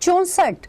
64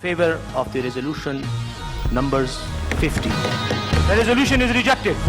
Favor of the resolution numbers 50. The resolution is rejected.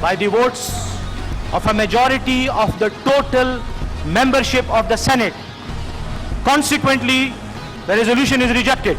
By the votes of a majority of the total membership of the Senate, consequently the resolution is rejected.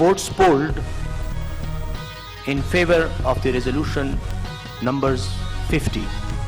Votes polled in favor of the resolution numbers 50.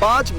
5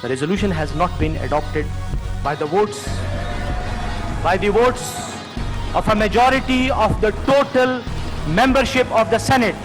The resolution has not been adopted by the votes of a majority of the total membership of the Senate.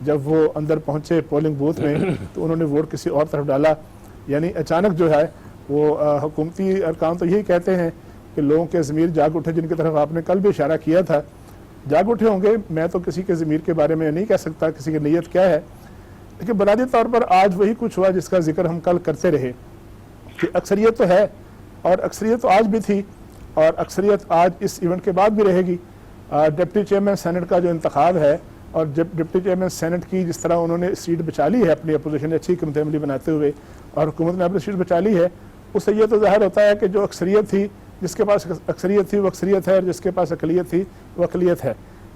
جب وہ اندر پہنچے polling booth میں تو انہوں نے vote کسی اور طرف ڈالا. یعنی اچانک جو ہے وہ حکومتی ارکان تو یہی کہتے ہیں کہ لوگوں کے ضمیر جاگ اٹھے, جن کی طرف آپ نے کل بھی اشارہ کیا تھا, جاگ اٹھے ہوں گے. میں تو کسی کے ضمیر کے بارے میں نہیں کہہ سکتا کسی کی نیت کیا ہے, لیکن بنیادی طور پر آج وہی کچھ ہوا جس کا ذکر ہم کل کرتے رہے کہ اکثریت تو ہے, اور اکثریت تو آج بھی تھی, اور اکثریت آج اس ایونٹ کے بعد بھی رہے گی. ڈپٹی چیئرمین سینٹ کا جو انتخاب ہے, اور جب ڈپٹی چیئرمین سینٹ کی جس طرح انہوں نے سیٹ بچا لی ہے اپنی اپوزیشن نے اچھی حکمت عملی بناتے ہوئے, اور حکومت نے اپنی سیٹ بچا لی ہے, اس سے یہ تو ظاہر ہوتا ہے کہ جو اکثریت تھی, جس کے پاس اکثریت تھی وہ اکثریت ہے, اور جس کے پاس اقلیت تھی وہ اقلیت ہے.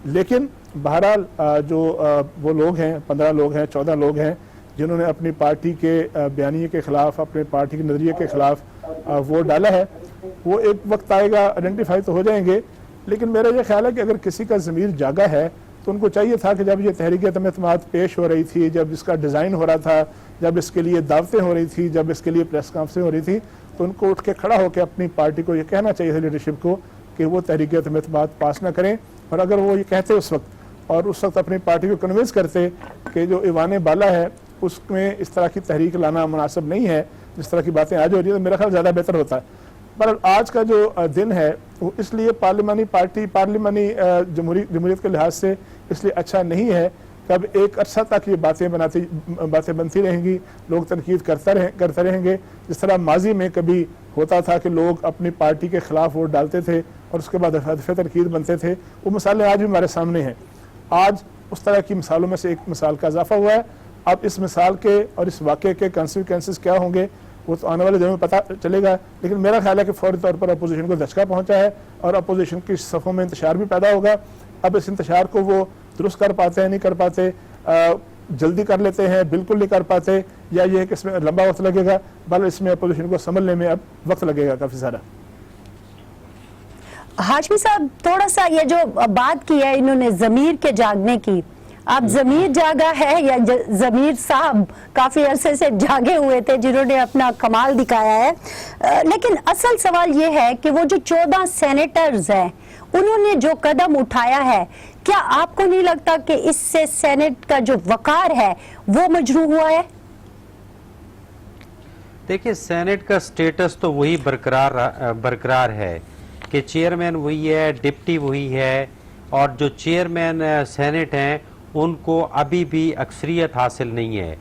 لیکن بہرحال جو وہ لوگ ہیں, 15 لوگ ہیں, 14 لوگ ہیں جنہوں نے اپنی پارٹی کے بیانیے کے خلاف, اپنے پارٹی کے نظریے کے خلاف ووٹ ڈالا ہے, وہ ایک وقت آئے گا آئیڈینٹیفائی تو ہو جائیں گے. لیکن میرا یہ خیال ہے کہ اگر کسی کا ضمیر جاگا ہے تو ان کو چاہیے تھا کہ جب یہ تحریک عدم اعتماد پیش ہو رہی تھی, جب اس کا ڈیزائن ہو رہا تھا, جب اس کے لیے دعوتیں ہو رہی تھی, جب اس کے لیے پریس کانفرنس ہو رہی تھی, تو ان کو اٹھ کے کھڑا ہو کے اپنی پارٹی کو یہ کہنا چاہیے تھا, لیڈرشپ کو, کہ وہ تحریک عدم اعتماد پاس نہ کریں. اور اگر وہ یہ کہتے اس وقت, اور اس وقت اپنی پارٹی کو کنونس کرتے کہ جو ایوان بالا ہے اس میں اس طرح کی تحریک لانا مناسب نہیں ہے, جس طرح کی باتیں آج ہو رہی ہیں, تو میرا خیال زیادہ بہتر ہوتا ہے. پر آج کا جو دن ہے وہ اس لیے پارلیمانی جمہوریت کے لحاظ سے اس لیے اچھا نہیں ہے کہ اب ایک عرصہ تک یہ باتیں بنتی رہیں گی, لوگ تنقید کرتے رہیں گے, جس طرح ماضی میں کبھی ہوتا تھا کہ لوگ اپنی پارٹی کے خلاف ووٹ ڈالتے تھے اور اس کے بعد ہدف تنقید بنتے تھے. وہ مثالیں آج بھی ہمارے سامنے ہیں. آج اس طرح کی مثالوں میں سے ایک مثال کا اضافہ ہوا ہے. اب اس مثال کے اور اس واقعے کے کنسیکوینسز کیا ہوں گے وہ تو آنے والے دنوں میں پتہ چلے گا. لیکن میرا خیال ہے کہ فوری طور پر اپوزیشن کو دھچکا پہنچا ہے, اور اپوزیشن کی صفوں میں انتشار بھی پیدا ہوگا. اب اس انتشار کو وہ درست کر پاتے ہیں, نہیں کر پاتے, جلدی کر لیتے ہیں, بالکل نہیں کر پاتے, یا یہ ہے کہ اس میں لمبا وقت لگے گا. بل اس میں اپوزیشن کو سنبھلنے میں اب وقت لگے گا کافی سارا. ہاشمی صاحب, تھوڑا سا یہ جو بات کی ہے انہوں نے ضمیر کے جاگنے کی, اب ضمیر جاگا ہے یا ضمیر صاحب کافی عرصے سے جاگے ہوئے تھے جنہوں نے اپنا کمال دکھایا ہے. لیکن اصل سوال یہ ہے کہ وہ جو 14 سینیٹرز ہیں انہوں نے جو قدم اٹھایا ہے, کیا آپ کو نہیں لگتا کہ اس سے سینٹ کا جو وقار ہے وہ مجروح ہوا ہے؟ دیکھیں, سینٹ کا سٹیٹس تو وہی برقرار ہے کہ چیئرمین وہی ہے, ڈپٹی وہی ہے, اور جو چیئرمین سینٹ ہیں ان کو ابھی بھی اکثریت حاصل نہیں ہے,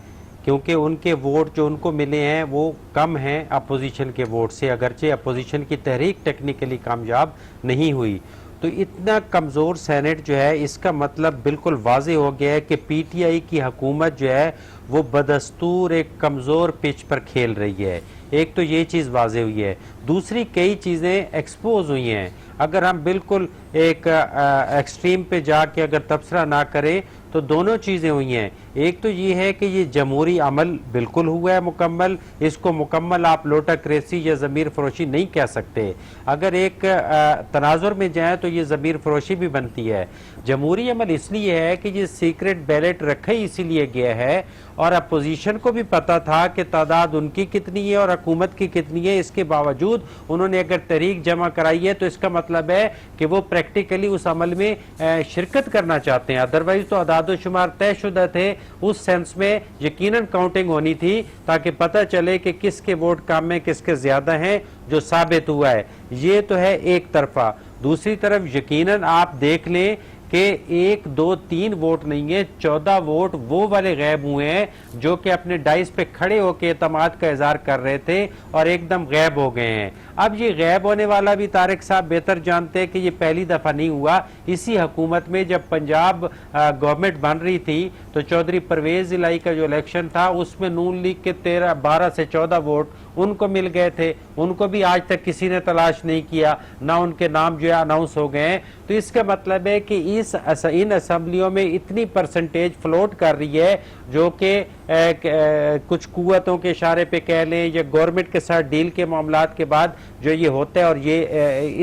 کیونکہ ان کے ووٹ جو ان کو ملے ہیں وہ کم ہیں اپوزیشن کے ووٹ سے, اگرچہ اپوزیشن کی تحریک ٹیکنیکلی کامیاب نہیں ہوئی. تو اتنا کمزور سینٹ جو ہے, اس کا مطلب بالکل واضح ہو گیا ہے کہ پی ٹی آئی کی حکومت جو ہے وہ بدستور ایک کمزور پچ پر کھیل رہی ہے. ایک تو یہ چیز واضح ہوئی ہے, دوسری کئی چیزیں ایکسپوز ہوئی ہیں. اگر ہم بالکل ایک ایکسٹریم پہ جا کے اگر تبصرہ نہ کریں تو دونوں چیزیں ہوئی ہیں. ایک تو یہ ہے کہ یہ جمہوری عمل بالکل ہوا ہے مکمل, اس کو مکمل آپ لوٹاکریسی یا ضمیر فروشی نہیں کہہ سکتے. اگر ایک تناظر میں جائیں تو یہ ضمیر فروشی بھی بنتی ہے. جمہوری عمل اس لیے ہے کہ یہ سیکرٹ بیلٹ رکھا ہی اسی لیے گیا ہے, اور اپوزیشن کو بھی پتا تھا کہ تعداد ان کی کتنی ہے اور حکومت کی کتنی ہے. اس کے باوجود انہوں نے اگر تحریک جمع کرائی ہے تو اس کا مطلب ہے کہ وہ پریکٹیکلی اس عمل میں شرکت کرنا چاہتے ہیں. ادروائز تو اعداد و شمار طے شدہ تھے, اس سینس میں یقیناً کاؤنٹنگ ہونی تھی تاکہ پتہ چلے کہ کس کے ووٹ کم میں کس کے زیادہ ہیں, جو ثابت ہوا ہے. یہ تو ہے ایک طرفہ. دوسری طرف یقیناً آپ دیکھ لیں کہ 1 2 3 ووٹ نہیں ہے, 14 ووٹ وہ والے غائب ہوئے ہیں جو کہ اپنے ڈائس پہ کھڑے ہو کے اعتماد کا اظہار کر رہے تھے اور ایک دم غائب ہو گئے ہیں. اب یہ غائب ہونے والا بھی طارق صاحب بہتر جانتے ہیں کہ یہ پہلی دفعہ نہیں ہوا. اسی حکومت میں جب پنجاب گورنمنٹ بن رہی تھی تو چودھری پرویز الہی کا جو الیکشن تھا اس میں نون لیگ کے 12 سے 14 ووٹ ان کو مل گئے تھے. ان کو بھی آج تک کسی نے تلاش نہیں کیا, نہ ان کے نام جو ہے اناؤنس ہو گئے ہیں. تو اس کا مطلب ہے کہ ان اسمبلیوں میں اتنی پرسنٹیج فلوٹ کر رہی ہے جو کہ کچھ قوتوں کے اشارے پہ کہہ لیں یا گورنمنٹ کے ساتھ ڈیل کے معاملات کے بعد جو یہ ہوتا ہے, اور یہ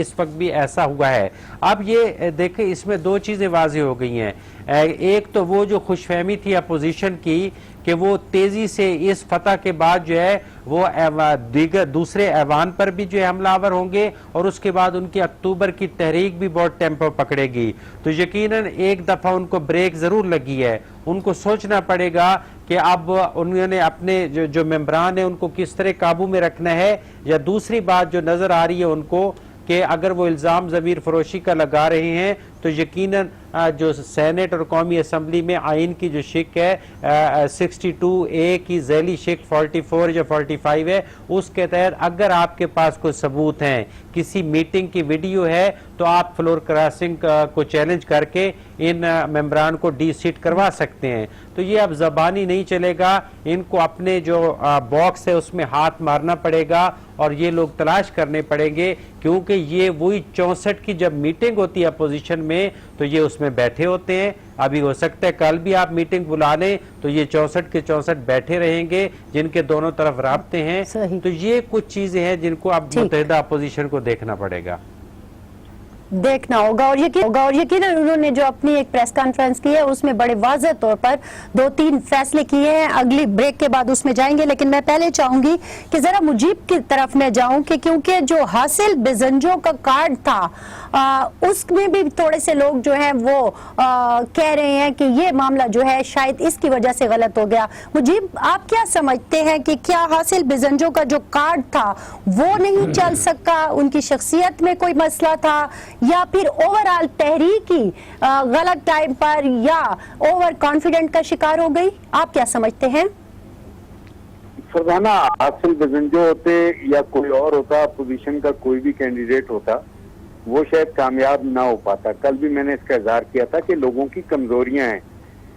اس وقت بھی ایسا ہوا ہے. اب یہ دیکھیں, اس میں 2 چیزیں واضح ہو گئی ہیں. ایک تو وہ جو خوش فہمی تھی اپوزیشن کی کہ وہ تیزی سے اس فتح کے بعد جو ہے وہ دیگر دوسرے ایوان پر بھی جو ہے حملہ آور ہوں گے اور اس کے بعد ان کی اکتوبر کی تحریک بھی بہت ٹیمپو پکڑے گی. تو یقیناً ایک دفعہ ان کو بریک ضرور لگی ہے. ان کو سوچنا پڑے گا کہ اب انہوں نے اپنے جو ممبران ہیں ان کو کس طرح قابو میں رکھنا ہے. یا دوسری بات جو نظر آ رہی ہے ان کو کہ اگر وہ الزام ضمیر فروشی کا لگا رہے ہیں تو یقیناً جو سینٹ اور قومی اسمبلی میں آئین کی جو شک ہے 62A کی ذیلی شک 44 یا 45 ہے, اس کے تحت اگر آپ کے پاس کوئی ثبوت ہیں, کسی میٹنگ کی ویڈیو ہے, تو آپ فلور کراسنگ کو چیلنج کر کے ان ممبران کو ڈی سیٹ کروا سکتے ہیں. تو یہ اب زبانی نہیں چلے گا, ان کو اپنے جو باکس ہے اس میں ہاتھ مارنا پڑے گا اور یہ لوگ تلاش کرنے پڑیں گے, کیونکہ یہ وہی 64 کی جب میٹنگ ہوتی ہے اپوزیشن میں تو یہ اس میں بیٹھے ہوتے ہیں. ابھی ہو سکتا ہے کل بھی آپ میٹنگ بلا لیں تو یہ 64 کے 64 بیٹھے رہیں گے جن کے دونوں طرف رابطے ہیں. تو یہ کچھ چیزیں ہیں جن کو اب متحدہ اپوزیشن کو دیکھنا پڑے گا, دیکھنا ہوگا. اور یقیناً انہوں نے جو اپنی ایک پریس کانفرنس کی ہے اس میں بڑے واضح طور پر 2-3 فیصلے کیے ہیں. اگلی بریک کے بعد اس میں جائیں گے, لیکن میں پہلے چاہوں گی کہ ذرا مجیب کی طرف میں جاؤں کہ کیونکہ جو حاصل بزنجو کا کارڈ تھا اس میں بھی تھوڑے سے لوگ جو ہیں وہ کہہ رہے ہیں کہ یہ معاملہ جو ہے شاید اس کی وجہ سے غلط ہو گیا. مجیب, آپ کیا سمجھتے ہیں کہ کیا حاصل بزنجو کا جو کارڈ تھا وہ نہیں چل سکا, ان کی شخصیت میں کوئی مسئلہ تھا, یا پھر اوورآل تحریکی غلط ٹائم پر یا اوور کانفیڈنٹ کا شکار ہو گئی؟ آپ کیا سمجھتے ہیں؟ فرزانہ, حاصل بزنجو ہوتے یا کوئی اور ہوتا, اپوزیشن کا کوئی بھی کینڈیڈیٹ ہوتا, وہ شاید کامیاب نہ ہو پاتا. کل بھی میں نے اس کا اظہار کیا تھا کہ لوگوں کی کمزوریاں ہیں.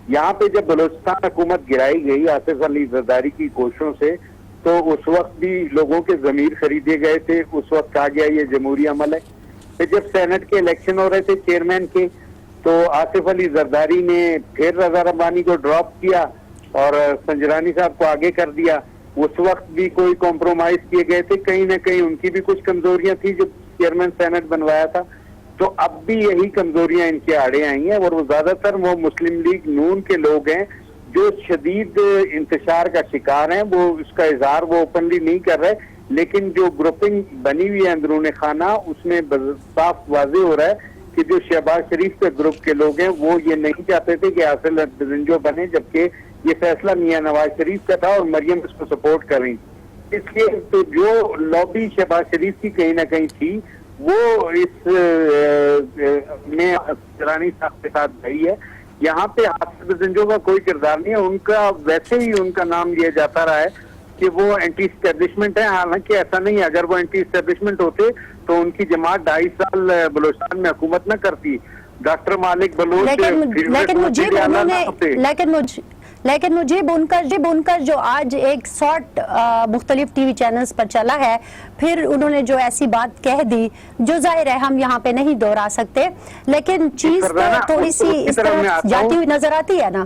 یہاں پہ جب بلوچستان حکومت گرائی گئی آصف علی زرداری کی کوششوں سے, تو اس وقت بھی لوگوں کے ضمیر خریدے گئے تھے. اس وقت کہا گیا یہ جمہوری عمل ہے. پھر جب سینٹ کے الیکشن ہو رہے تھے چیئرمین کے, تو آصف علی زرداری نے پھر رضا ربانی کو ڈراپ کیا اور سنجرانی صاحب کو آگے کر دیا. اس وقت بھی کوئی کمپرومائز کیے گئے تھے, کہیں نہ کہیں ان کی بھی کچھ کمزوریاں تھیں جو چیئرمین سینٹ بنوایا تھا. تو اب بھی یہی کمزوریاں ان کے آڑے آئی ہیں, اور وہ زیادہ تر وہ مسلم لیگ نون کے لوگ ہیں جو شدید انتشار کا شکار ہیں. وہ اس کا اظہار وہ اوپنلی نہیں کر رہے, لیکن جو گروپنگ بنی ہوئی ہے اندرون خانہ اس میں صاف واضح ہو رہا ہے کہ جو شہباز شریف کے گروپ کے لوگ ہیں وہ یہ نہیں چاہتے تھے کہ حاصل بزنجو بنے, جبکہ یہ فیصلہ میاں نواز شریف کا تھا اور مریم اس کو سپورٹ کر رہی. اس لیے تو جو لابی شہباز شریف کی کہیں نہ کہیں تھی وہ اس میں رانی صاحب کے ساتھ گئی ہے. یہاں پہ حاصل بزنجو کا کوئی کردار نہیں ہے. ان کا ویسے ہی ان کا نام لیا جاتا رہا ہے کہ وہ اینٹی اسٹیبلشمنٹ ہے, حالانکہ ایسا نہیں ہے. اگر وہ اینٹی اسٹیبلشمنٹ ہوتے تو ان کی جماعت 2.5 سال بلوچستان میں حکومت نہ کرتی. ڈاکٹر مالک بلوچ لیکن مجیب ان کا جو آج ایک شارٹ مختلف ٹی وی چینلز پر چلا ہے, پھر انہوں نے جو ایسی بات کہہ دی جو ظاہر ہے ہم یہاں پہ نہیں دہرا سکتے, لیکن چیز تھوڑی سی اس طرح جاتی ہوئی نظر آتی ہے نا.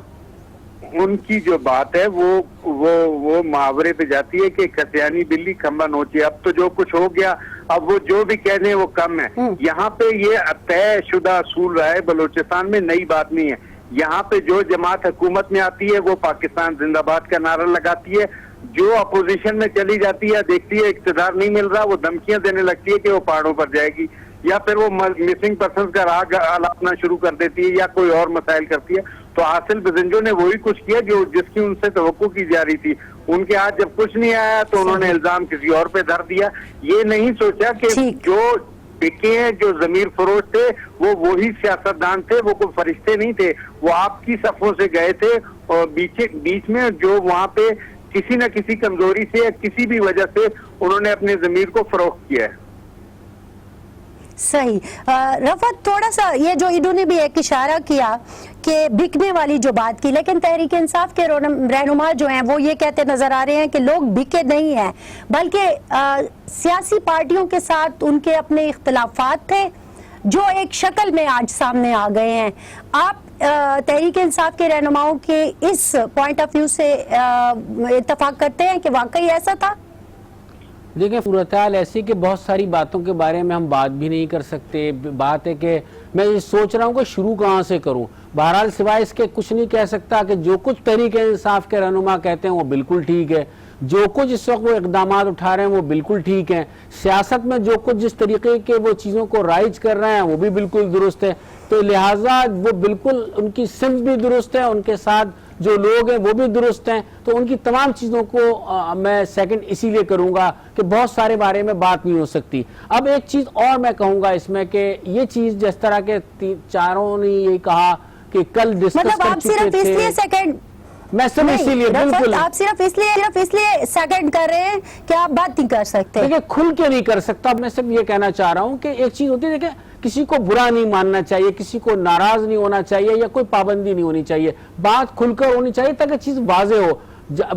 ان کی جو بات ہے وہ محاورے پہ جاتی ہے کہ کھسیانی بلی کھمبا نوچے. اب تو جو کچھ ہو گیا, اب وہ جو بھی کہہ دیں وہ کم ہے. یہاں پہ یہ طے شدہ اصول رہا ہے بلوچستان میں, نئی بات نہیں ہے. یہاں پہ جو جماعت حکومت میں آتی ہے وہ پاکستان زندہ باد کا نعرہ لگاتی ہے, جو اپوزیشن میں چلی جاتی ہے, دیکھتی ہے اقتدار نہیں مل رہا, وہ دھمکیاں دینے لگتی ہے کہ وہ پہاڑوں پر جائے گی, یا پھر وہ مسنگ پرسنز کا راگ الاپنا شروع کر دیتی ہے, یا کوئی اور مسائل کرتی ہے. تو حاصل بزنجو نے وہی کچھ کیا جو جس کی ان سے توقع کی جا رہی تھی. ان کے ہاتھ جب کچھ نہیں آیا تو انہوں نے الزام کسی اور پہ دھر دیا. یہ نہیں سوچا کہ جو بکے ہیں, جو ضمیر فروش تھے, وہ وہی سیاستدان تھے, وہ کوئی فرشتے نہیں تھے. وہ آپ کی صفوں سے گئے تھے اور بیچ میں جو وہاں پہ کسی نہ کسی کمزوری سے یا کسی بھی وجہ سے انہوں نے اپنے ضمیر کو فروخت کیا ہے. صحیح. رفعت, تھوڑا سا یہ جو انہوں نے بھی ایک اشارہ کیا کہ بکنے والی جو بات کی, لیکن تحریک انصاف کے رہنما جو ہیں وہ یہ کہتے نظر آ رہے ہیں کہ لوگ بکے نہیں ہیں, بلکہ سیاسی پارٹیوں کے ساتھ ان کے اپنے اختلافات تھے جو ایک شکل میں آج سامنے آ گئے ہیں. آپ تحریک انصاف کے رہنماؤں کے اس پوائنٹ آف ویو سے اتفاق کرتے ہیں کہ واقعی ایسا تھا؟ دیکھیں صورتحال ایسی کہ بہت ساری باتوں کے بارے میں ہم بات بھی نہیں کر سکتے. بات ہے کہ میں یہ سوچ رہا ہوں کہ شروع کہاں سے کروں. بہرحال سوائے اس کے کچھ نہیں کہہ سکتا کہ جو کچھ تحریک انصاف کے رہنما کہتے ہیں وہ بالکل ٹھیک ہے, جو کچھ اس وقت وہ اقدامات اٹھا رہے ہیں وہ بالکل ٹھیک ہیں, سیاست میں جو کچھ جس طریقے کے وہ چیزوں کو رائج کر رہے ہیں وہ بھی بالکل درست ہے. تو لہٰذا وہ بالکل ان کی سمت بھی درست ہے, ان کے ساتھ جو لوگ ہیں وہ بھی درست ہیں. تو ان کی تمام چیزوں کو میں سیکنڈ اسی لیے کروں گا کہ بہت سارے بارے میں بات نہیں ہو سکتی. اب ایک چیز اور میں کہوں گا اس میں کہ یہ چیز جس طرح کے چاروں نے یہ کہا کہ کل ڈسکس مطلب کر آپ صرف چکے اس تھے, لیے سیکنڈ میں صرف اسی لیے بالکل آپ صرف اس لیے سیکنڈ کر رہے ہیں کہ آپ بات نہیں کر سکتے. دیکھیں کھل کے نہیں کر سکتا. میں صرف یہ کہنا چاہ رہا ہوں کہ ایک چیز ہوتی ہے, دیکھیں کسی کو برا نہیں ماننا چاہیے, کسی کو ناراض نہیں ہونا چاہیے, یا کوئی پابندی نہیں ہونی چاہیے. بات کھل کر ہونی چاہیے تاکہ چیز واضح ہو.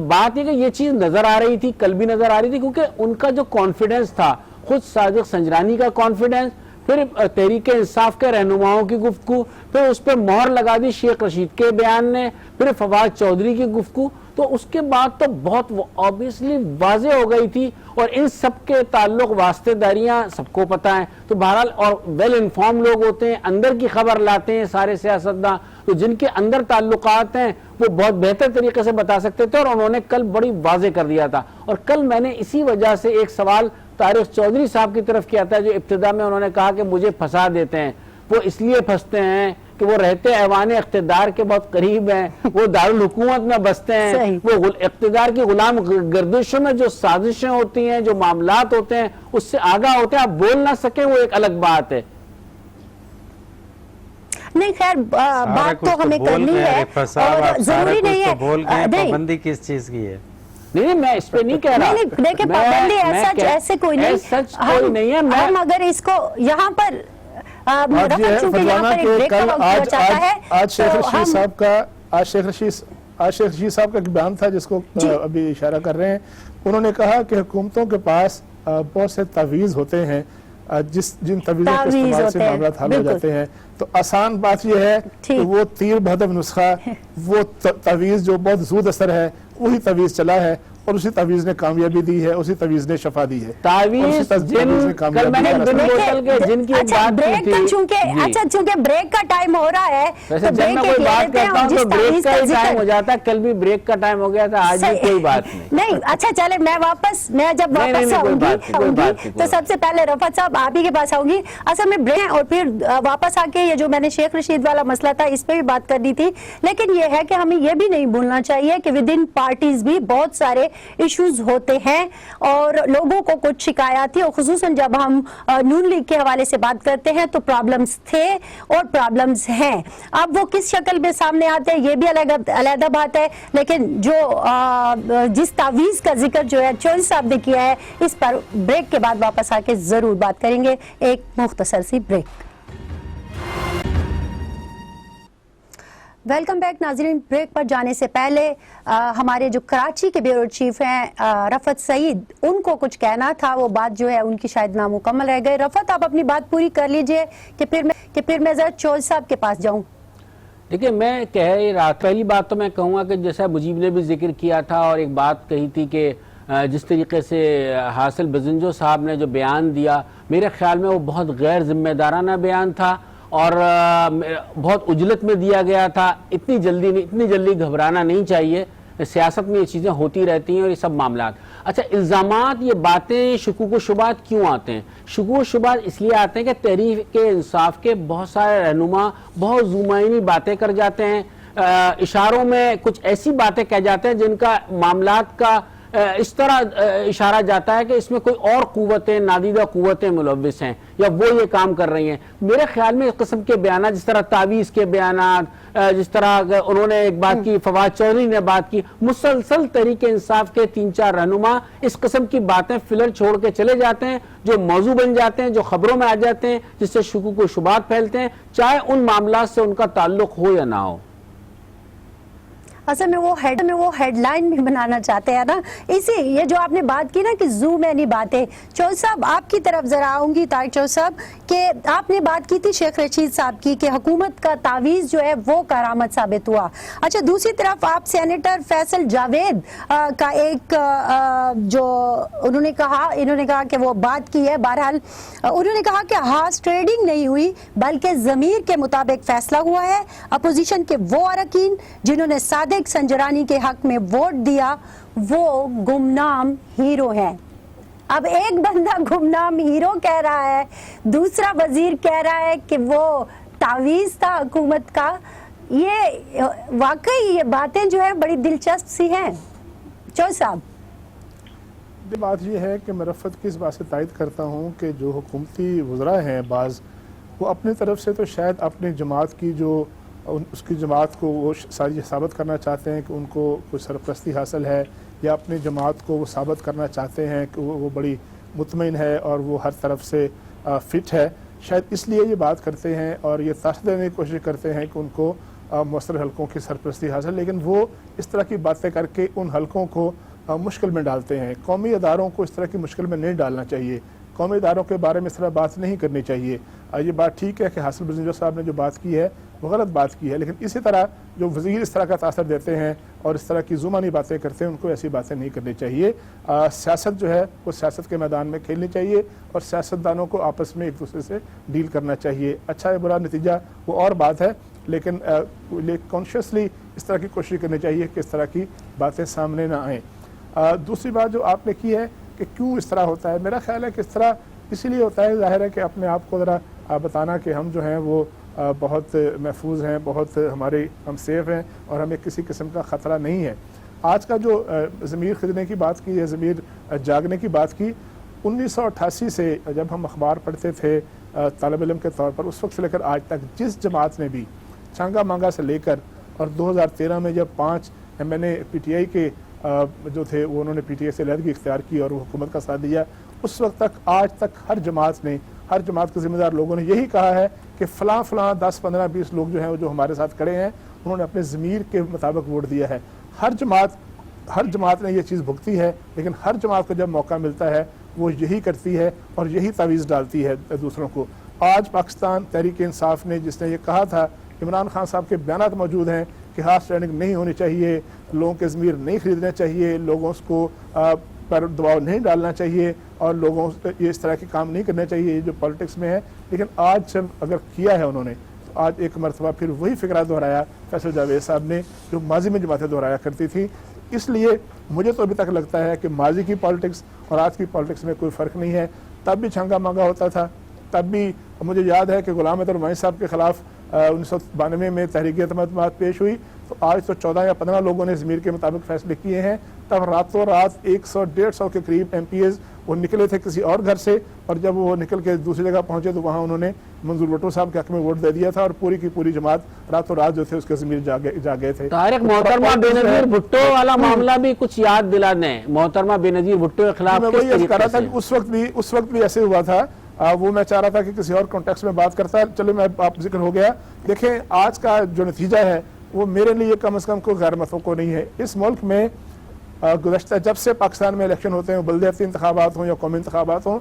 بات یہ کہ یہ چیز نظر آ رہی تھی, کل بھی نظر آ رہی تھی, کیونکہ ان کا جو کانفیڈنس تھا, خود صادق سنجرانی کا کانفیڈنس, پھر تحریک انصاف کے رہنماؤں کی گفتگو, پھر اس پہ مہر لگا دی شیخ رشید کے بیان نے, پھر فواد چودھری کی گفتگو, تو اس کے بعد تو بہت obviously واضح ہو گئی تھی. اور ان سب کے تعلق واسطے داریاں سب کو پتہ ہیں. تو بہرحال اور ویل انفارم لوگ ہوتے ہیں, اندر کی خبر لاتے ہیں سارے سیاستداں, تو جن کے اندر تعلقات ہیں وہ بہت بہتر طریقے سے بتا سکتے تھے, اور انہوں نے کل بڑی واضح کر دیا تھا. اور کل میں نے اسی وجہ سے ایک سوال طارق چودھری صاحب کی طرف کیا تھا, جو ابتدا میں انہوں نے کہا کہ مجھے پھنسا دیتے ہیں. وہ اس لیے پھنستے ہیں کہ وہ رہتے ایوان اقتدار کے بہت قریب ہیں, وہ دارالحکومت میں بستے ہیں, وہ اقتدار کی غلام گردشوں میں جو سازشیں ہوتی ہیں, جو معاملات ہوتے ہیں, اس سے آگاہ ہوتے ہیں. آپ بول نہ سکیں وہ ایک الگ بات ہے. نہیں خیر بات تو ہمیں کرنی ہے, اور ضروری نہیں ہے پابندی کس چیز کی ہے. نہیں میں اس پہ نہیں کہہ رہا. دیکھیں پابندی ایسے کوئی نہیں, سچ کوئی نہیں ہے. ہم اگر اس کو یہاں پر آج شیخ رشید صاحب کا بیان تھا جس کو ابھی اشارہ کر رہے ہیں. انہوں نے کہا کہ حکومتوں کے پاس بہت سے تعویذ ہوتے ہیں, جن تعویذوں کے استعمال سے معاملات حل ہو جاتے ہیں. تو آسان بات یہ ہے کہ وہ تیر بہدف نسخہ, وہ تعویذ جو بہت زود اثر ہے, وہی تعویذ چلا ہے, اور اسی تعویذ نے کامیابی دی ہے, اسی تعویذ نے شفا دی ہے. تعویذ چونکہ بریک کا ٹائم ہو رہا ہے, کوئی بات کرتا ہوں تو بریک کا ہی ٹائم ہو جاتا ہے. کل بھی بریک کا ٹائم ہو گیا تھا, آج بھی کوئی بات نہیں. اچھا چلے میں جب واپس آؤں گی تو سب سے پہلے رفعت صاحب آپ ہی کے پاس آؤں گی. اصل میں بریک اور پھر واپس آ کے یہ جو میں نے شیخ رشید والا مسئلہ تھا اس پہ بھی بات کرنی تھی. لیکن یہ ہے کہ ہمیں یہ بھی نہیں بھولنا چاہیے کہ ود ان پارٹیز بھی بہت سارے ایشوز ہوتے ہیں, اور لوگوں کو کچھ شکایات تھی, اور خصوصاً جب ہم نون لیگ کے حوالے سے بات کرتے ہیں تو پرابلمز تھے اور پرابلمز ہیں. اب وہ کس شکل میں سامنے آتے ہیں یہ بھی علیحدہ بات ہے. لیکن جو جس تعویذ کا ذکر جو ہے چودھری صاحب نے کیا ہے, اس پر بریک کے بعد واپس آ کے ضرور بات کریں گے. ایک مختصر سی بریک. ویلکم بیک ناظرین. بریک پر جانے سے پہلے ہمارے جو کراچی کے بیورو چیف ہیں رفعت سعید, ان کو کچھ کہنا تھا, وہ بات جو ہے ان کی شاید نامکمل رہ گئے. رفعت آپ اپنی بات پوری کر لیجئے کہ پھر میں ذرا چودھری صاحب کے پاس جاؤں. دیکھیں میں کہہ رہا, پہلی بات تو میں کہوں گا کہ جیسا مجیب نے بھی ذکر کیا تھا, اور ایک بات کہی تھی کہ جس طریقے سے حاصل بزنجو صاحب نے جو بیان دیا, میرے خیال میں وہ بہت غیر ذمہ دارانہ بیان تھا, اور بہت عجلت میں دیا گیا تھا. اتنی جلدی گھبرانا نہیں چاہیے. سیاست میں یہ چیزیں ہوتی رہتی ہیں, اور یہ سب معاملات. اچھا الزامات, یہ باتیں, شکوک و شبہات کیوں آتے ہیں؟ شکوک و شبہات اس لیے آتے ہیں کہ تحریک انصاف کے بہت سارے رہنما بہت ذومعنی باتیں کر جاتے ہیں, اشاروں میں کچھ ایسی باتیں کہہ جاتے ہیں جن کا معاملات کا اس طرح اشارہ جاتا ہے کہ اس میں کوئی اور قوتیں, نادیدہ قوتیں ملوث ہیں, یا وہ یہ کام کر رہی ہیں. میرے خیال میں اس قسم کے بیانات, جس طرح تعویذ کے بیانات, جس طرح انہوں نے ایک بات کی, فواد چودھری نے بات کی, مسلسل تحریک انصاف کے 3-4 رہنما اس قسم کی باتیں فلر چھوڑ کے چلے جاتے ہیں, جو موضوع بن جاتے ہیں, جو خبروں میں آ جاتے ہیں, جس سے شکوک و شبہات پھیلتے ہیں, چاہے ان معاملات سے ان کا تعلق ہو یا نہ ہو. اصل میں وہ ہیڈ لائن بھی بنانا چاہتے ہیں نا. یہ جو آپ نے بات کی نا کہ زوم اینی باتیں, چودھری صاحب آپ کی طرف ذرا آؤں گی. طارق چودھری صاحب کہ آپ نے بات کی تھی شیخ رشید صاحب کی کہ حکومت کا تعویذ جو ہے وہ کارآمد ثابت ہوا. اچھا دوسری طرف آپ سینیٹر فیصل جاوید کا ایک جو انہوں نے کہا کہ وہ بات کی ہے. بہرحال انہوں نے کہا کہ ہارس ٹریڈنگ نہیں ہوئی بلکہ ضمیر کے مطابق فیصلہ ہوا ہے. اپوزیشن کے وہ اراکین جنہوں نے صادق سنجرانی کے حق میں ووٹ دیا وہ گمنام ہیرو ہیں. اب ایک بندہ گمنام ہیرو کہہ رہا ہے, دوسرا وزیر کہہ رہا ہے کہ وہ تعویذ تھا حکومت کا. یہ واقعی یہ باتیں جو ہے بڑی دلچسپ سی ہیں. چوہے صاحب بات یہ ہے کہ میں رفت کی اس بات سے تائید کرتا ہوں کہ جو حکومتی وزراء ہیں بعض, وہ اپنی طرف سے تو شاید اپنی جماعت کی جو اس کی جماعت کو وہ ساری ثابت کرنا چاہتے ہیں کہ ان کو کوئی سرپرستی حاصل ہے, یا اپنی جماعت کو وہ ثابت کرنا چاہتے ہیں کہ وہ بڑی مطمئن ہے اور وہ ہر طرف سے فٹ ہے. شاید اس لیے یہ بات کرتے ہیں اور یہ تاثر دینے کی کوشش کرتے ہیں کہ ان کو مؤثر حلقوں کی سرپرستی حاصل, لیکن وہ اس طرح کی باتیں کر کے ان حلقوں کو مشکل میں ڈالتے ہیں. قومی اداروں کو اس طرح کی مشکل میں نہیں ڈالنا چاہیے, قومی اداروں کے بارے میں اس طرح بات نہیں کرنی چاہیے. یہ بات ٹھیک ہے کہ حاصل بزنجو صاحب نے جو بات کی ہے وہ غلط بات کی ہے, لیکن اسی طرح جو وزیر اس طرح کا تاثر دیتے ہیں اور اس طرح کی زبانی باتیں کرتے ہیں ان کو ایسی باتیں نہیں کرنی چاہیے. سیاست جو ہے وہ سیاست کے میدان میں کھیلنی چاہیے اور سیاستدانوں کو آپس میں ایک دوسرے سے ڈیل کرنا چاہیے. اچھا یا برا نتیجہ وہ اور بات ہے, لیکن کانشیسلی اس طرح کی کوشش کرنی چاہیے کہ اس طرح کی باتیں سامنے نہ آئیں. دوسری بات جو آپ نے کی ہے کہ کیوں اس طرح ہوتا ہے, میرا خیال ہے کہ اس طرح اسی لیے ہوتا ہے, ظاہر ہے کہ اپنے آپ کو ذرا بتانا کہ ہم جو ہیں وہ بہت محفوظ ہیں, بہت ہم سیف ہیں اور ہمیں کسی قسم کا خطرہ نہیں ہے. آج کا جو ضمیر خریدنے کی بات کی ہے, ضمیر جاگنے کی بات کی, 1988 سے جب ہم اخبار پڑھتے تھے طالب علم کے طور پر, اس وقت سے لے کر آج تک جس جماعت نے بھی چانگا مانگا سے لے کر اور 2013 میں جب 5 MNA PTI کے جو تھے وہ انہوں نے PTI سے علیحدگی اختیار کی اور وہ حکومت کا ساتھ دیا, اس وقت تک آج تک ہر جماعت کے ذمہ دار لوگوں نے یہی کہا ہے کہ فلاں 10 15 20 لوگ جو ہیں جو ہمارے ساتھ کھڑے ہیں انہوں نے اپنے ضمیر کے مطابق ووٹ دیا ہے. ہر جماعت نے یہ چیز بھگتی ہے, لیکن ہر جماعت کو جب موقع ملتا ہے وہ یہی کرتی ہے اور یہی تعویذ ڈالتی ہے دوسروں کو. آج پاکستان تحریک انصاف نے جس نے یہ کہا تھا, عمران خان صاحب کے بیانات موجود ہیں کہ ہارس ٹریڈنگ نہیں ہونی چاہیے, لوگوں کے ضمیر نہیں خریدنے چاہیے, لوگوں کو پر دباؤ نہیں ڈالنا چاہیے اور لوگوں یہ اس طرح کے کام نہیں کرنے چاہیے یہ جو پالیٹکس میں ہے. لیکن آج جب اگر کیا ہے انہوں نے تو آج ایک مرتبہ پھر وہی فکرہ دہرایا فیصل جاوید صاحب نے جو ماضی میں جماعتیں دہرایا کرتی تھی. اس لیے مجھے تو ابھی تک لگتا ہے کہ ماضی کی پالیٹکس اور آج کی پالیٹکس میں کوئی فرق نہیں ہے. تب بھی چھنگا مانگا ہوتا تھا, تب بھی مجھے یاد ہے کہ غلام احمد روانی صاحب کے خلاف 1992 میں تحریک اعتماد پیش ہوئی, تو آج تو 14 یا 15 لوگوں نے ضمیر کے مطابق فیصلے کیے ہیں. تب راتوں رات 100-150 کے قریب MPs وہ نکلے تھے کسی اور گھر سے, اور جب وہ نکل کے دوسری جگہ پہنچے تو وہاں انہوں نے منظور بھٹو صاحب کے حق میں ووٹ دے دیا تھا اور پوری کی پوری جماعت راتوں رات جو تھے اس کے ضمیر جاگے تھے. طارق, محترمہ بینظیر بھٹو والا معاملہ بھی کچھ یاد دلا دیں. محترمہ بینظیر بھٹو کے خلاف میں وہی کہہ رہا تھا کہ اس وقت بھی ایسے ہوا تھا. وہ میں چاہ رہا تھا کہ کسی اور کانٹیکس میں بات کرتا, چلو میں آپ ذکر ہو گیا. دیکھیں آج کا جو نتیجہ ہے وہ میرے لیے کم از کم کوئی غیر متوقع نہیں ہے. اس ملک میں گزشتہ جب سے پاکستان میں الیکشن ہوتے ہیں, بلدیاتی انتخابات ہوں یا قومی انتخابات ہوں,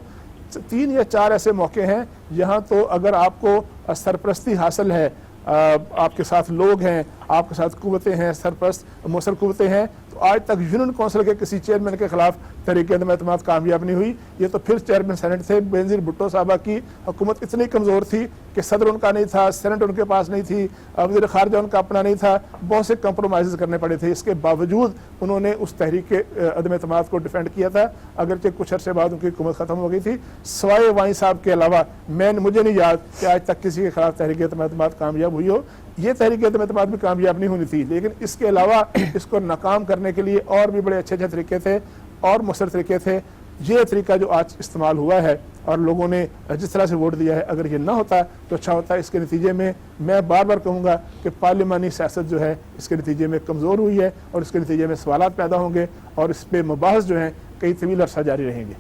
3 یا 4 ایسے موقع ہیں جہاں تو اگر آپ کو سرپرستی حاصل ہے, آپ کے ساتھ لوگ ہیں, آپ کے ساتھ قوتیں ہیں, سرپرست مؤثر قوتیں ہیں, تو آج تک یونین کونسل کے کسی چیئرمین کے خلاف تحریک عدم اعتماد کامیاب نہیں ہوئی. یہ تو پھر چیئرمین سینٹ تھے. بینظیر بھٹو صاحبہ کی حکومت اتنی کمزور تھی کہ صدر ان کا نہیں تھا, سینٹ ان کے پاس نہیں تھی, وزیر خارجہ ان کا اپنا نہیں تھا, بہت سے کمپرومائزز کرنے پڑے تھے. اس کے باوجود انہوں نے اس تحریک عدم اعتماد کو ڈیفینڈ کیا تھا, اگرچہ کچھ عرصے بعد ان کی حکومت ختم ہو گئی تھی. سوائے وائیں صاحب کے علاوہ مجھے نہیں یاد کہ آج تک کسی کے خلاف تحریک عدم اعتماد کامیاب ہوئی ہو. یہ تحریک عدم اعتماد بھی کامیاب نہیں ہونی تھی, لیکن اس کے علاوہ اس کو ناکام کرنے کے لیے اور بھی بڑے اچھے طریقے تھے اور مؤثر طریقے تھے. یہ طریقہ جو آج استعمال ہوا ہے اور لوگوں نے جس طرح سے ووٹ دیا ہے, اگر یہ نہ ہوتا تو اچھا ہوتا. اس کے نتیجے میں میں بار بار کہوں گا کہ پارلیمانی سیاست جو ہے اس کے نتیجے میں کمزور ہوئی ہے اور اس کے نتیجے میں سوالات پیدا ہوں گے اور اس پہ مباحث جو ہیں کئی طویل عرصہ جاری رہیں گے.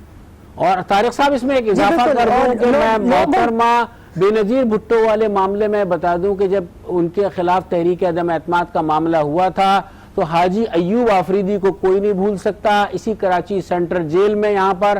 اور طارق صاحب اس میں ایک اضافہ کر دوں کہ میں محترمہ بینظیر بھٹو والے معاملے میں بتا دوں کہ جب ان کے خلاف تحریک عدم اعتماد کا معاملہ ہوا تھا تو حاجی ایوب آفریدی کو کوئی نہیں بھول سکتا. اسی کراچی سینٹرل جیل میں یہاں پر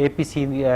APC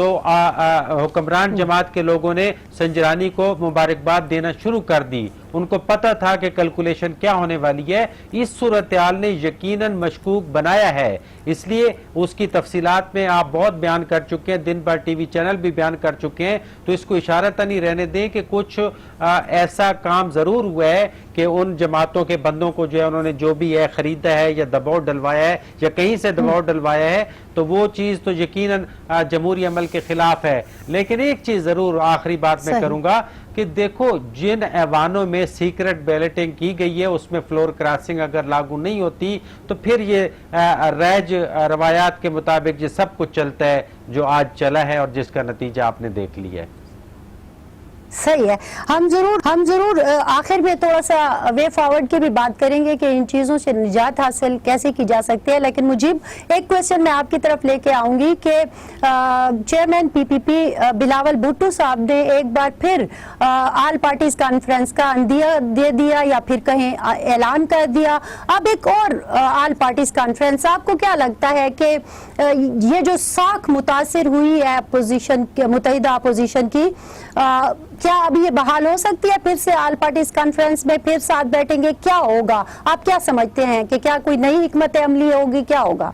تو حکمران جماعت کے لوگوں نے سنجرانی کو مبارکباد دینا شروع کر دی. ان کو پتہ تھا کہ کیلکولیشن کیا ہونے والی ہے. اس صورتحال نے یقیناً مشکوک بنایا ہے. اس لیے اس کی تفصیلات میں آپ بہت بیان کر چکے ہیں, دن بھر ٹی وی چینل بھی بیان کر چکے ہیں, تو اس کو اشارتاً نہیں رہنے دیں کہ کچھ ایسا کام ضرور ہوا ہے کہ ان جماعتوں کے بندوں کو جو ہے انہوں نے جو بھی ہے خریدا ہے یا دباؤ ڈلوایا ہے یا کہیں سے دباؤ ڈلوایا ہے, تو وہ چیز تو یقیناً جمہوری عمل کے خلاف ہے. لیکن ایک چیز ضرور آخری بات میں کروں گا کہ دیکھو جن ایوانوں میں سیکرٹ بیلٹنگ کی گئی ہے اس میں فلور کراسنگ اگر لاگو نہیں ہوتی تو پھر یہ ریج روایات کے مطابق یہ سب کچھ چلتا ہے جو آج چلا ہے اور جس کا نتیجہ آپ نے دیکھ لیا ہے. صحیح ہے. ہم ضرور آخر میں تھوڑا سا وے فارورڈ کی بھی بات کریں گے کہ ان چیزوں سے نجات حاصل کیسے کی جا سکتی ہے. لیکن مجیب, ایک کویسچن میں آپ کی طرف لے کے آؤں گی کہ چیئرمین پی پی پی بلاول بھٹو صاحب نے ایک بار پھر آل پارٹیز کانفرنس کا اندیا دے دیا یا پھر کہیں اعلان کر دیا, اب ایک اور آل پارٹیز کانفرنس. آپ کو کیا لگتا ہے کہ یہ جو ساکھ متاثر ہوئی ہے اپوزیشن, متحدہ اپوزیشن کی, کیا ابھی یہ بحال ہو سکتی ہے پھر سے آل پارٹیز کانفرنس میں پھر ساتھ بیٹھیں گے؟ کیا ہوگا, آپ کیا سمجھتے ہیں کہ کیا کوئی نئی حکمت عملی ہوگی, کیا ہوگا؟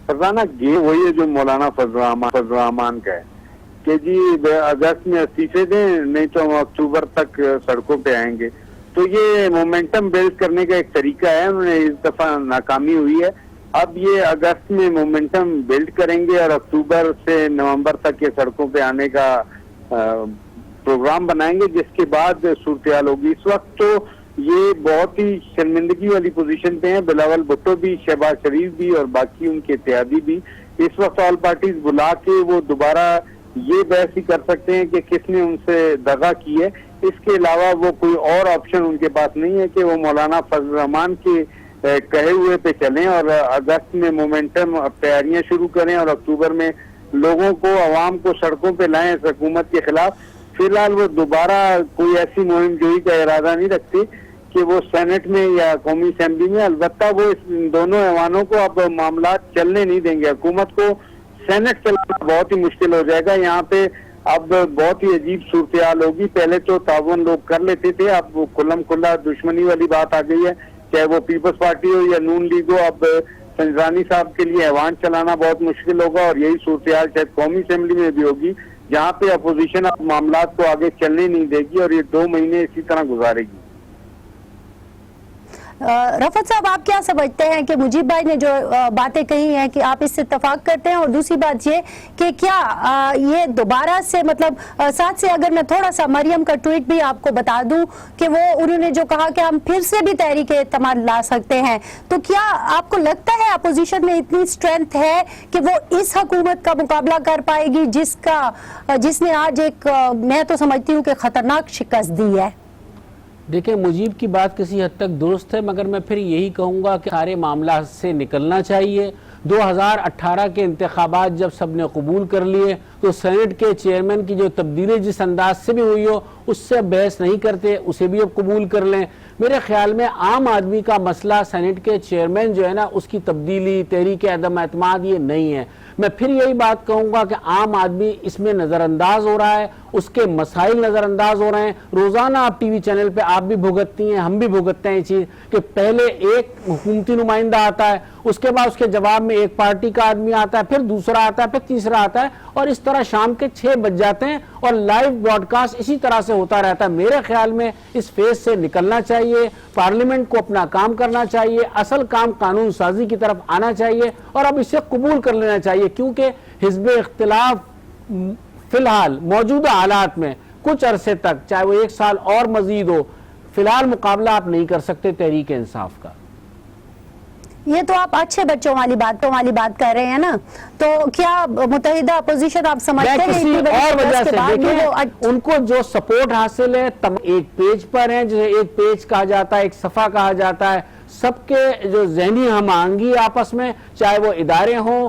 فرزانہ یہ وہی ہے جو مولانا فضل الرحمان کا ہے کہ جی اگست میں استعفے دیں نہیں تو ہم اکتوبر تک سڑکوں پہ آئیں گے. تو یہ مومنٹم بلڈ کرنے کا ایک طریقہ ہے, انہوں نے اس دفعہ ناکامی ہوئی ہے. اب یہ اگست میں مومنٹم بلڈ کریں گے اور اکتوبر سے نومبر تک یہ سڑکوں پہ آنے کا پروگرام بنائیں گے, جس کے بعد صورتحال ہوگی. اس وقت تو یہ بہت ہی شرمندگی والی پوزیشن پہ ہیں, بلاول بھٹو بھی, شہباز شریف بھی اور باقی ان کے اتحادی بھی. اس وقت آل پارٹیز بلا کے وہ دوبارہ یہ بحث ہی کر سکتے ہیں کہ کس نے ان سے دغا کی ہے. اس کے علاوہ وہ کوئی اور آپشن ان کے پاس نہیں ہے کہ وہ مولانا فضل الرحمان کے کہے ہوئے پہ چلیں اور اگست میں مومنٹم تیاریاں شروع کریں اور اکتوبر میں لوگوں کو, عوام کو سڑکوں پہ لائیں اس حکومت کے خلاف. فی الحال وہ دوبارہ کوئی ایسی مہم جوئی کا ارادہ نہیں رکھتے کہ وہ سینٹ میں یا قومی اسمبلی میں. البتہ وہ ان دونوں ایوانوں کو اب معاملات چلنے نہیں دیں گے. حکومت کو سینٹ چلانا بہت ہی مشکل ہو جائے گا. یہاں پہ اب بہت ہی عجیب صورتحال ہوگی. پہلے تو تعاون لوگ کر لیتے تھے, اب وہ کھلم کھلا دشمنی والی بات آ گئی ہے, چاہے وہ پیپلز پارٹی ہو یا نون لیگ ہو. اب سنجرانی صاحب کے لیے ایوان چلانا بہت مشکل ہوگا اور یہی صورتحال شاید قومی اسمبلی میں بھی ہوگی, جہاں پہ اپوزیشن اب معاملات کو آگے چلنے نہیں دے گی اور یہ 2 مہینے اسی طرح گزارے گی. رفعت صاحب, آپ کیا سمجھتے ہیں کہ مجیب بھائی نے جو باتیں کہی ہیں کہ آپ اس سے اتفاق کرتے ہیں؟ اور دوسری بات یہ کہ کیا یہ دوبارہ سے مطلب ساتھ سے اگر میں تھوڑا سا مریم کا ٹویٹ بھی آپ کو بتا دوں کہ وہ انہوں نے جو کہا کہ ہم پھر سے بھی تحریک اعتماد لا سکتے ہیں, تو کیا آپ کو لگتا ہے اپوزیشن میں اتنی اسٹرینتھ ہے کہ وہ اس حکومت کا مقابلہ کر پائے گی جس نے آج ایک, میں تو سمجھتی ہوں کہ خطرناک شکست دی ہے؟ دیکھیں, مجیب کی بات کسی حد تک درست ہے, مگر میں پھر یہی کہوں گا کہ سارے معاملات سے نکلنا چاہیے. 2018 کے انتخابات جب سب نے قبول کر لیے تو سینٹ کے چیئرمین کی جو تبدیلی جس انداز سے بھی ہوئی ہو اس سے اب بحث نہیں کرتے, اسے بھی اب قبول کر لیں. میرے خیال میں عام آدمی کا مسئلہ سینٹ کے چیئرمین جو ہے نا اس کی تبدیلی, تحریک عدم اعتماد یہ نہیں ہے. میں پھر یہی بات کہوں گا کہ عام آدمی اس میں نظر انداز ہو رہا ہے, اس کے مسائل نظر انداز ہو رہے ہیں. روزانہ آپ ٹی وی چینل پہ آپ بھی بھگتتی ہیں, ہم بھی بھگتتے ہیں یہ چیز کہ پہلے ایک حکومتی نمائندہ آتا ہے, اس کے بعد اس کے جواب میں ایک پارٹی کا آدمی آتا ہے, پھر دوسرا آتا ہے, پھر تیسرا آتا ہے, اور اس طرح شام کے 6 بج جاتے ہیں اور لائیو براڈ کاسٹ اسی طرح سے ہوتا رہتا ہے. میرے خیال میں اس فیز سے نکلنا چاہیے, پارلیمنٹ کو اپنا کام کرنا چاہیے, اصل کام قانون سازی کی طرف آنا چاہیے اور اب اسے قبول کر لینا چاہیے, کیونکہ حزب اختلاف فی الحال موجودہ حالات میں کچھ عرصے تک, چاہے وہ 1 سال اور مزید ہو, فی الحال مقابلہ آپ نہیں کر سکتے تحریک انصاف کا. یہ تو آپ اچھے بچوں والی بات کر رہے ہیں نا, تو کیا متحدہ اپوزیشن آپ سمجھتے ہیں کسی اور وجہ سے دیکھیں ان کو جو سپورٹ حاصل ہے ایک پیج پر ہیں, جسے ایک پیج کہا جاتا ہے, ایک صفحہ کہا جاتا ہے, سب کے جو ذہنی ہم آہنگی آپس میں, چاہے وہ ادارے ہوں,